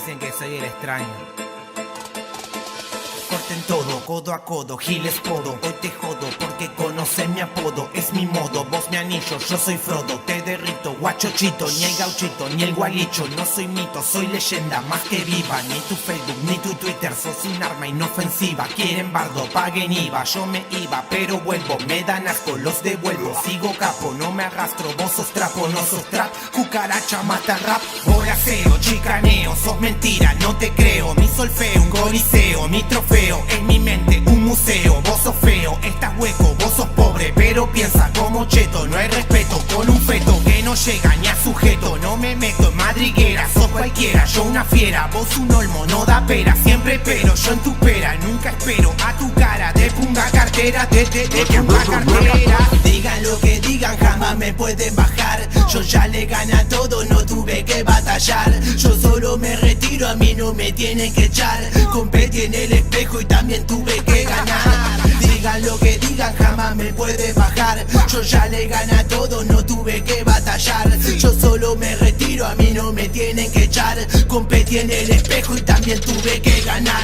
dicen que soy el extraño. Corten todo, codo a codo, giles podo. Hoy te jodo porque conoces mi apodo. Es mi modo, vos mi anillo, yo soy Frodo. Te derrito, guachochito, ni el gauchito, ni el gualicho. No soy mito, soy leyenda, más que viva. Ni tu Facebook, ni tu Twitter, sos un arma inofensiva. Quieren bardo, paguen IVA, yo me iba, pero vuelvo. Me dan asco, los devuelvo. Sigo capo, no me arrastro, vos sos trapo, no sos trap. Cucaracha mata rap, volaseo, chicaneo. Sos mentira, no te creo. Mi solfeo, un coliseo, mi trofeo. En mi mente un museo, vos sos feo, estás hueco, vos sos pobre, pero piensa como cheto, no hay respeto con un feto que no llega ni a sujeto. No me meto en madriguera, sos cualquiera, yo una fiera, vos un olmo, no da pera, siempre pero yo en tu pera, nunca espero a tu cara de punga cartera, de punga cartera. Digan lo que digan, jamás me pueden bajar, yo ya le gané a todo, no tuve que batallar, yo solo me retiro, a mí no me tienen que echar, competí en el espejo y también tuve que ganar. Digan lo que digan, jamás me puede bajar, yo ya le gané a todo, no tuve que batallar, yo solo me retiro, a mí no me tienen que echar, competí en el espejo y también tuve que ganar.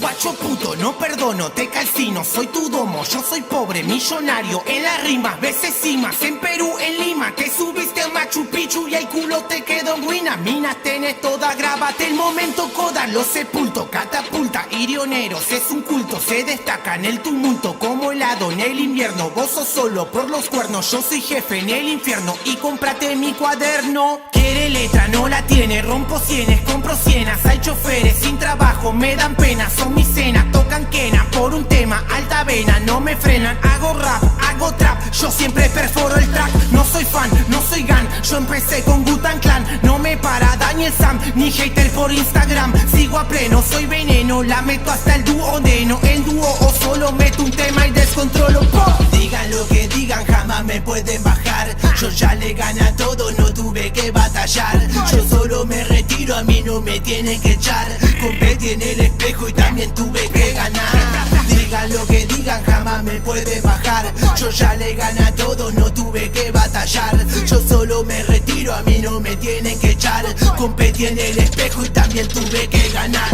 Guacho puto, no perdono, te calcino, soy tu domo, yo soy pobre, millonario, en las rimas, veces cimas, en Perú, en Lima, te subiste a Machu Picchu y el culo te quedó en ruina, minas tenés toda, grábate el momento, coda, los sepulto, catapulta, irioneros, es un culto, se destaca en el tumulto, como helado en el invierno, vos sos solo por los cuernos, yo soy jefe en el infierno y cómprate mi cuaderno. Quiere letra, no la tiene, rompo sienes, compro cienas, hay choferes sin trabajo, me dan pena, son mis cenas, tocan quena por un tema, alta vena, no me frenan, hago rap, hago trap, yo siempre perforo el track, no soy fan, no soy gan, yo empecé con Wu-Tang Clan, no me para Daniel Sam, ni hater por Instagram, sigo a pleno, soy veneno, la meto hasta el duodeno, el dúo o solo meto un tema y descontrolo. Digan lo que digan, jamás me pueden bajar, yo ya le gané a todo, no tuve que batallar, yo solo me retiro, a mí no me tienen que echar, competí en el espejo y también tuve que ganar. Digan lo que digan, jamás me pueden bajar, yo ya le gané a todo, no tuve que batallar, yo solo me retiro, a mí no me tienen que echar, competí en el espejo y también tuve que ganar.